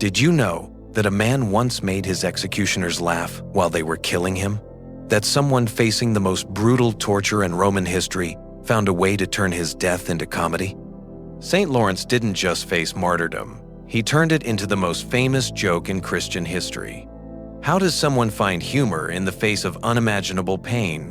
Did you know that a man once made his executioners laugh while they were killing him? That someone facing the most brutal torture in Roman history found a way to turn his death into comedy? St. Lawrence didn't just face martyrdom. He turned it into the most famous joke in Christian history. How does someone find humor in the face of unimaginable pain?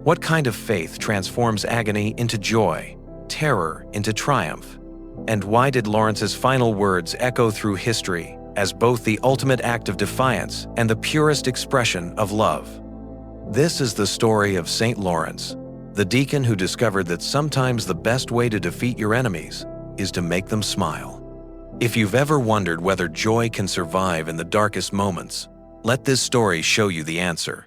What kind of faith transforms agony into joy, terror into triumph? And why did Lawrence's final words echo through history as both the ultimate act of defiance and the purest expression of love? This is the story of St. Lawrence, the deacon who discovered that sometimes the best way to defeat your enemies is to make them smile. If you've ever wondered whether joy can survive in the darkest moments, let this story show you the answer.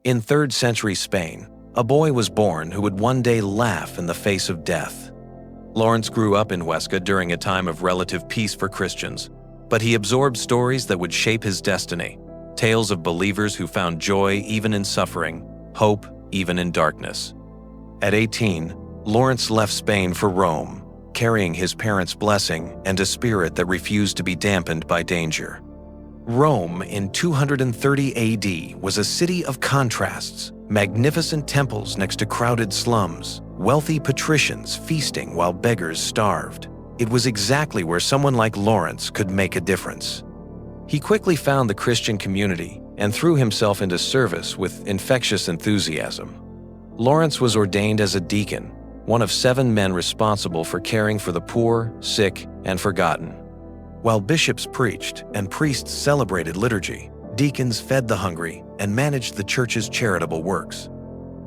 In 3rd century Spain, a boy was born who would one day laugh in the face of death. Lawrence grew up in Huesca during a time of relative peace for Christians, but he absorbed stories that would shape his destiny, tales of believers who found joy even in suffering, hope even in darkness. At 18, Lawrence left Spain for Rome, carrying his parents' blessing and a spirit that refused to be dampened by danger. Rome in 230 AD was a city of contrasts, magnificent temples next to crowded slums, wealthy patricians feasting while beggars starved. It was exactly where someone like Lawrence could make a difference. He quickly found the Christian community and threw himself into service with infectious enthusiasm. Lawrence was ordained as a deacon, one of 7 men responsible for caring for the poor, sick, and forgotten. While bishops preached and priests celebrated liturgy, deacons fed the hungry and managed the church's charitable works.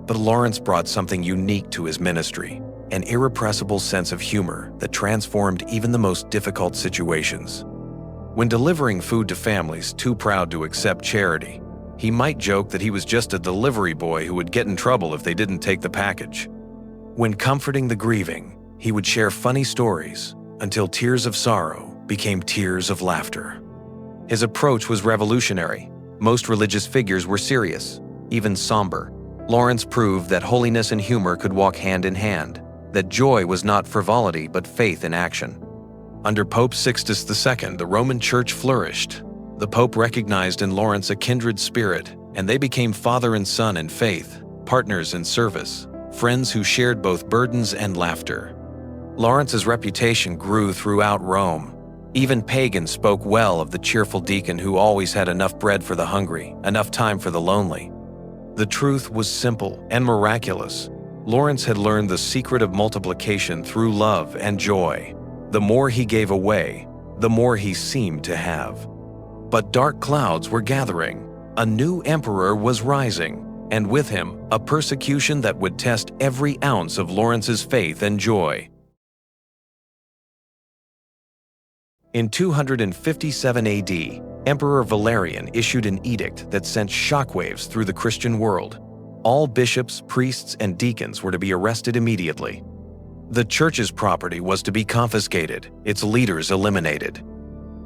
But Lawrence brought something unique to his ministry, an irrepressible sense of humor that transformed even the most difficult situations. When delivering food to families too proud to accept charity, he might joke that he was just a delivery boy who would get in trouble if they didn't take the package. When comforting the grieving, he would share funny stories until tears of sorrow became tears of laughter. His approach was revolutionary. Most religious figures were serious, even somber. Lawrence proved that holiness and humor could walk hand in hand, that joy was not frivolity but faith in action. Under Pope Sixtus II, the Roman Church flourished. The Pope recognized in Lawrence a kindred spirit, and they became father and son in faith, partners in service, friends who shared both burdens and laughter. Lawrence's reputation grew throughout Rome. Even pagans spoke well of the cheerful deacon who always had enough bread for the hungry, enough time for the lonely. The truth was simple and miraculous. Lawrence had learned the secret of multiplication through love and joy. The more he gave away, the more he seemed to have. But dark clouds were gathering. A new emperor was rising, and with him, a persecution that would test every ounce of Lawrence's faith and joy. In 257 AD, Emperor Valerian issued an edict that sent shockwaves through the Christian world. All bishops, priests, and deacons were to be arrested immediately. The church's property was to be confiscated, its leaders eliminated.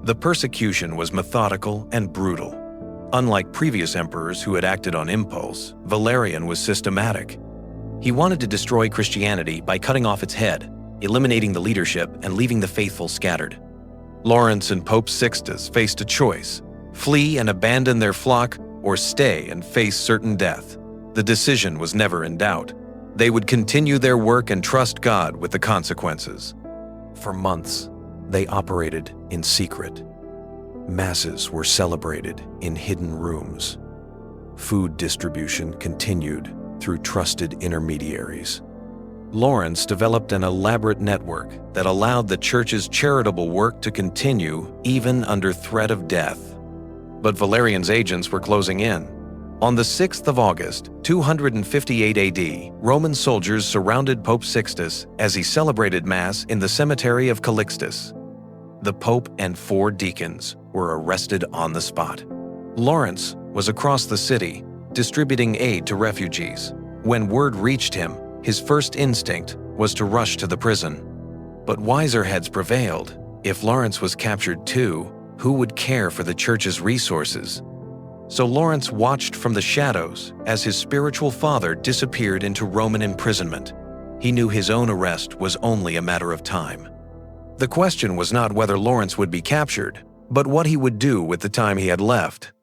The persecution was methodical and brutal. Unlike previous emperors who had acted on impulse, Valerian was systematic. He wanted to destroy Christianity by cutting off its head, eliminating the leadership, and leaving the faithful scattered. Lawrence and Pope Sixtus faced a choice: flee and abandon their flock, or stay and face certain death. The decision was never in doubt. They would continue their work and trust God with the consequences. For months, they operated in secret. Masses were celebrated in hidden rooms. Food distribution continued through trusted intermediaries. Lawrence developed an elaborate network that allowed the church's charitable work to continue even under threat of death. But Valerian's agents were closing in. On the 6th of August, 258 AD, Roman soldiers surrounded Pope Sixtus as he celebrated Mass in the cemetery of Calixtus. The Pope and 4 deacons were arrested on the spot. Lawrence was across the city, distributing aid to refugees. When word reached him, his first instinct was to rush to the prison. But wiser heads prevailed. If Lawrence was captured too, who would care for the church's resources? So Lawrence watched from the shadows as his spiritual father disappeared into Roman imprisonment. He knew his own arrest was only a matter of time. The question was not whether Lawrence would be captured, but what he would do with the time he had left.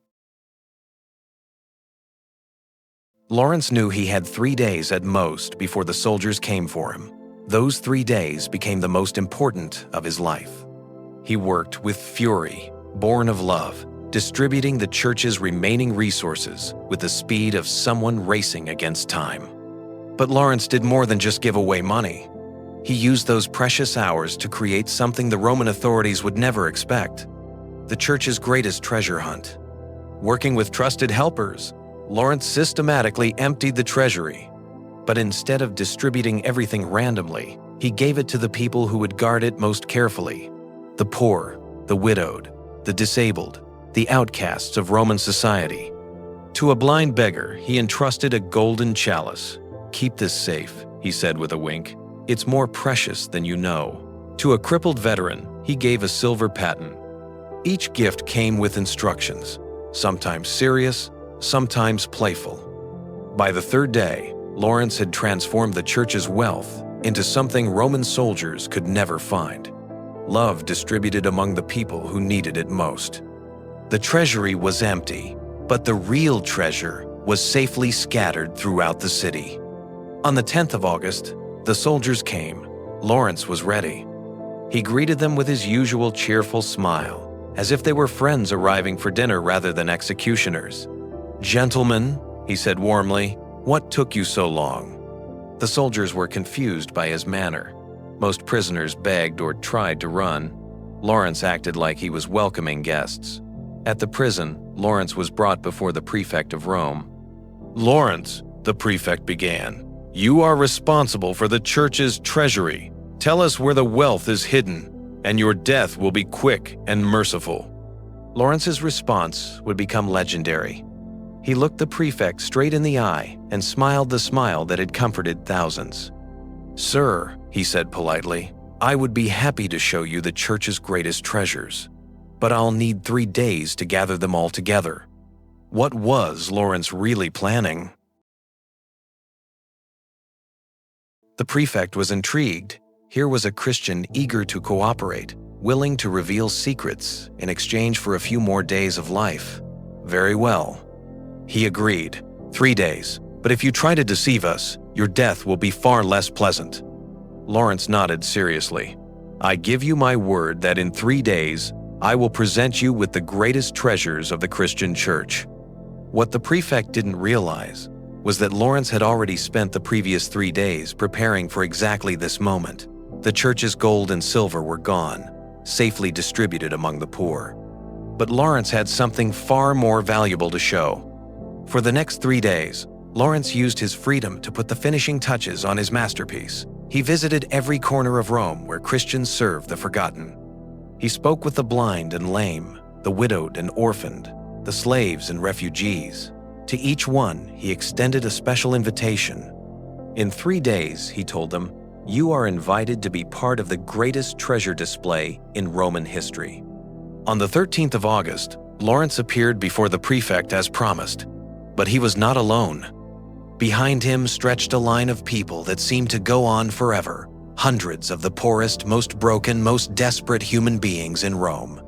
Lawrence knew he had 3 days at most before the soldiers came for him. Those 3 days became the most important of his life. He worked with fury, born of love, distributing the church's remaining resources with the speed of someone racing against time. But Lawrence did more than just give away money. He used those precious hours to create something the Roman authorities would never expect: the church's greatest treasure hunt. Working with trusted helpers, Lawrence systematically emptied the treasury. But instead of distributing everything randomly, he gave it to the people who would guard it most carefully: the poor, the widowed, the disabled, the outcasts of Roman society. To a blind beggar, he entrusted a golden chalice. "Keep this safe," he said with a wink. "It's more precious than you know." To a crippled veteran, he gave a silver paten. Each gift came with instructions, sometimes serious, sometimes playful. By the 3rd day, Lawrence had transformed the church's wealth into something Roman soldiers could never find: love distributed among the people who needed it most. The treasury was empty, but the real treasure was safely scattered throughout the city. On the 10th of August, the soldiers came. Lawrence was ready. He greeted them with his usual cheerful smile, as if they were friends arriving for dinner rather than executioners. "Gentlemen," he said warmly, "what took you so long?" The soldiers were confused by his manner. Most prisoners begged or tried to run. Lawrence acted like he was welcoming guests. At the prison, Lawrence was brought before the prefect of Rome. "Lawrence," the prefect began, "you are responsible for the church's treasury. Tell us where the wealth is hidden, and your death will be quick and merciful." Lawrence's response would become legendary. He looked the prefect straight in the eye and smiled the smile that had comforted thousands. "Sir," he said politely, "I would be happy to show you the church's greatest treasures, but I'll need 3 days to gather them all together." What was Lawrence really planning? The prefect was intrigued. Here was a Christian eager to cooperate, willing to reveal secrets in exchange for a few more days of life. Very well. He agreed. 3 days, but if you try to deceive us, your death will be far less pleasant. Lawrence nodded seriously. "I give you my word that in 3 days, I will present you with the greatest treasures of the Christian church." What the prefect didn't realize was that Lawrence had already spent the previous 3 days preparing for exactly this moment. The church's gold and silver were gone, safely distributed among the poor. But Lawrence had something far more valuable to show. For the next 3 days, Lawrence used his freedom to put the finishing touches on his masterpiece. He visited every corner of Rome where Christians served the forgotten. He spoke with the blind and lame, the widowed and orphaned, the slaves and refugees. To each one, he extended a special invitation. In 3 days, he told them, "You are invited to be part of the greatest treasure display in Roman history." On the 13th of August, Lawrence appeared before the prefect as promised. But he was not alone. Behind him stretched a line of people that seemed to go on forever, hundreds of the poorest, most broken, most desperate human beings in Rome.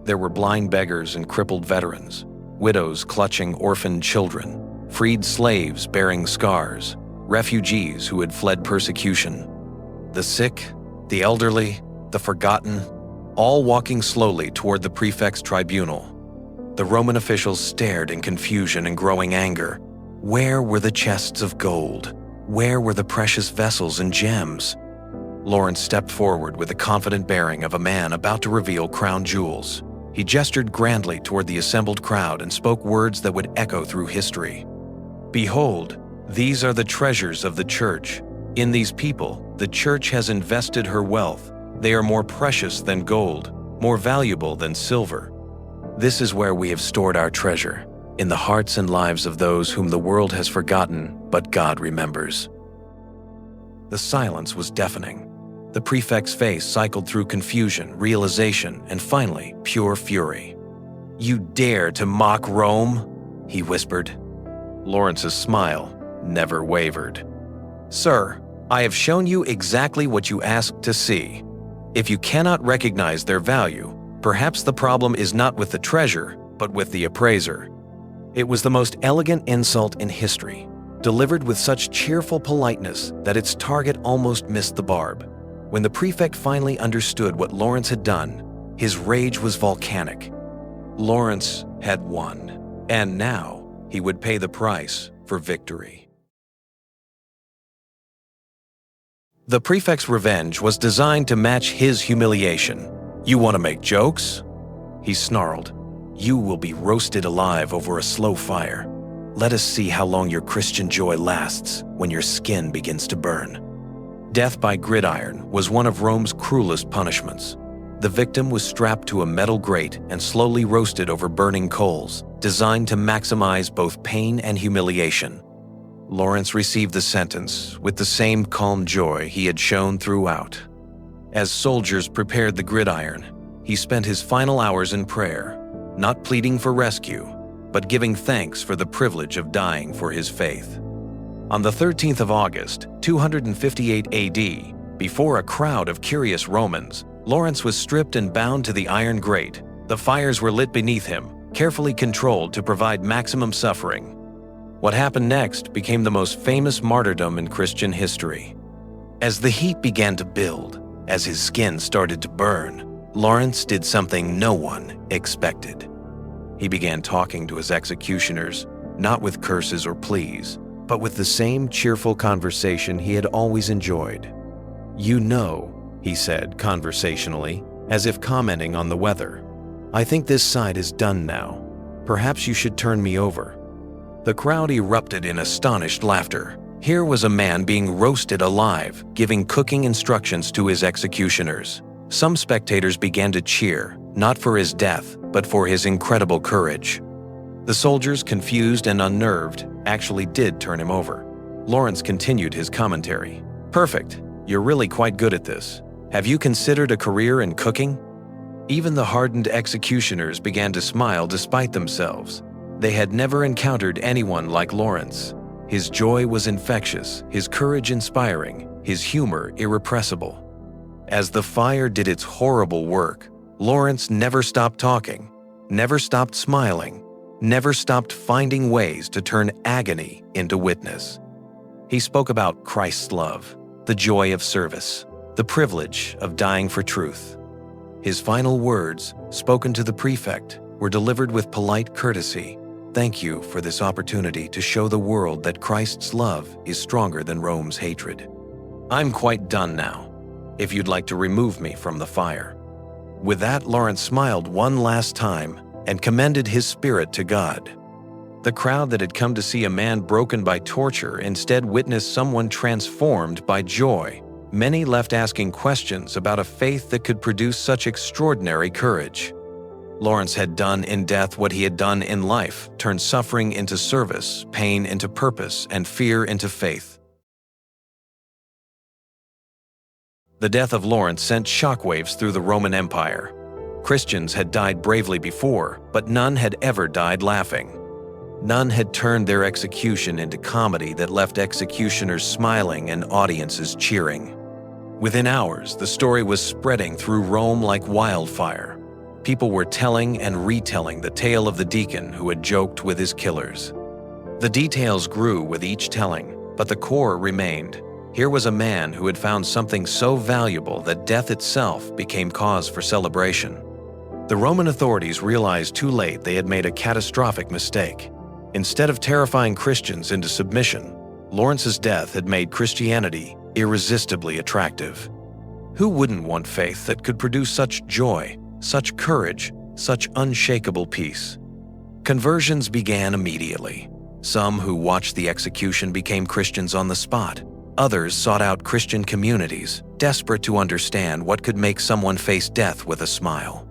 There were blind beggars and crippled veterans, widows clutching orphaned children, freed slaves bearing scars, refugees who had fled persecution, the sick, the elderly, the forgotten, all walking slowly toward the prefect's tribunal. The Roman officials stared in confusion and growing anger. Where were the chests of gold? Where were the precious vessels and gems? Lawrence stepped forward with the confident bearing of a man about to reveal crown jewels. He gestured grandly toward the assembled crowd and spoke words that would echo through history. "Behold, these are the treasures of the church. In these people, the church has invested her wealth. They are more precious than gold, more valuable than silver. This is where we have stored our treasure, in the hearts and lives of those whom the world has forgotten, but God remembers." The silence was deafening. The prefect's face cycled through confusion, realization, and finally, pure fury. "You dare to mock Rome?" he whispered. Lawrence's smile never wavered. "Sir, I have shown you exactly what you asked to see. If you cannot recognize their value, perhaps the problem is not with the treasure, but with the appraiser. It was the most elegant insult in history, delivered with such cheerful politeness that its target almost missed the barb. When the prefect finally understood what Lawrence had done, his rage was volcanic. Lawrence had won, and now he would pay the price for victory. The prefect's revenge was designed to match his humiliation. "You want to make jokes?" he snarled. "You will be roasted alive over a slow fire. Let us see how long your Christian joy lasts when your skin begins to burn." Death by gridiron was one of Rome's cruelest punishments. The victim was strapped to a metal grate and slowly roasted over burning coals, designed to maximize both pain and humiliation. Lawrence received the sentence with the same calm joy he had shown throughout. As soldiers prepared the gridiron, he spent his final hours in prayer, not pleading for rescue, but giving thanks for the privilege of dying for his faith. On the 13th of August, 258 AD, before a crowd of curious Romans, Lawrence was stripped and bound to the iron grate. The fires were lit beneath him, carefully controlled to provide maximum suffering. What happened next became the most famous martyrdom in Christian history. As the heat began to build, as his skin started to burn, Lawrence did something no one expected. He began talking to his executioners, not with curses or pleas, but with the same cheerful conversation he had always enjoyed. "You know," he said conversationally, as if commenting on the weather, "I think this side is done now. Perhaps you should turn me over." The crowd erupted in astonished laughter. Here was a man being roasted alive, giving cooking instructions to his executioners. Some spectators began to cheer, not for his death, but for his incredible courage. The soldiers, confused and unnerved, actually did turn him over. Lawrence continued his commentary. "Perfect. You're really quite good at this. Have you considered a career in cooking?" Even the hardened executioners began to smile despite themselves. They had never encountered anyone like Lawrence. His joy was infectious, his courage inspiring, his humor irrepressible. As the fire did its horrible work, Lawrence never stopped talking, never stopped smiling, never stopped finding ways to turn agony into witness. He spoke about Christ's love, the joy of service, the privilege of dying for truth. His final words, spoken to the prefect, were delivered with polite courtesy. "Thank you for this opportunity to show the world that Christ's love is stronger than Rome's hatred. I'm quite done now, if you'd like to remove me from the fire." With that, Lawrence smiled one last time and commended his spirit to God. The crowd that had come to see a man broken by torture instead witnessed someone transformed by joy. Many left asking questions about a faith that could produce such extraordinary courage. Lawrence had done in death what he had done in life, turned suffering into service, pain into purpose, and fear into faith. The death of Lawrence sent shockwaves through the Roman Empire. Christians had died bravely before, but none had ever died laughing. None had turned their execution into comedy that left executioners smiling and audiences cheering. Within hours, the story was spreading through Rome like wildfire. People were telling and retelling the tale of the Deacon who had joked with his killers. The details grew with each telling, but the core remained. Here was a man who had found something so valuable that death itself became cause for celebration. The Roman authorities realized too late they had made a catastrophic mistake. Instead of terrifying Christians into submission, Lawrence's death had made Christianity irresistibly attractive. Who wouldn't want faith that could produce such joy, such courage, such unshakable peace? Conversions began immediately. Some who watched the execution became Christians on the spot. Others sought out Christian communities, desperate to understand what could make someone face death with a smile.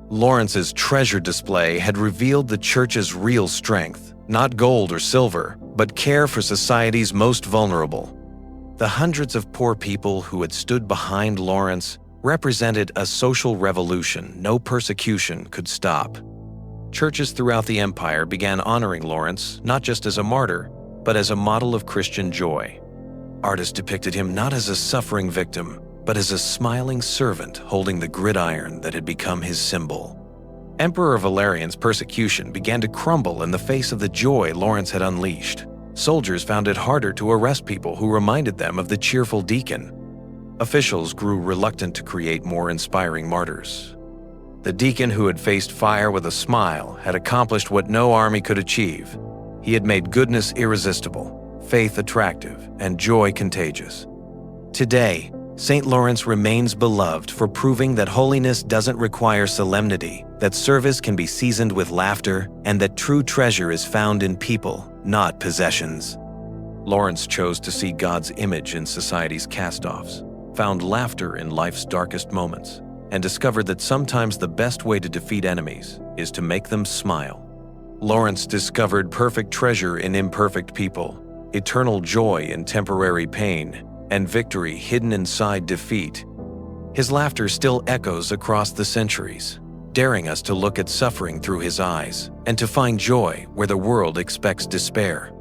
Lawrence's treasure display had revealed the church's real strength, not gold or silver, but care for society's most vulnerable. The hundreds of poor people who had stood behind Lawrence represented a social revolution no persecution could stop. Churches throughout the empire began honoring Lawrence not just as a martyr, but as a model of Christian joy. Artists depicted him not as a suffering victim, but as a smiling servant holding the gridiron that had become his symbol. Emperor Valerian's persecution began to crumble in the face of the joy Lawrence had unleashed. Soldiers found it harder to arrest people who reminded them of the cheerful Deacon. Officials grew reluctant to create more inspiring martyrs. The Deacon, who had faced fire with a smile, had accomplished what no army could achieve. He had made goodness irresistible, faith attractive, and joy contagious. Today, St. Lawrence remains beloved for proving that holiness doesn't require solemnity, that service can be seasoned with laughter, and that true treasure is found in people, not possessions. Lawrence chose to see God's image in society's cast-offs, found laughter in life's darkest moments, and discovered that sometimes the best way to defeat enemies is to make them smile. Lawrence discovered perfect treasure in imperfect people, eternal joy in temporary pain, and victory hidden inside defeat. His laughter still echoes across the centuries, daring us to look at suffering through his eyes and to find joy where the world expects despair.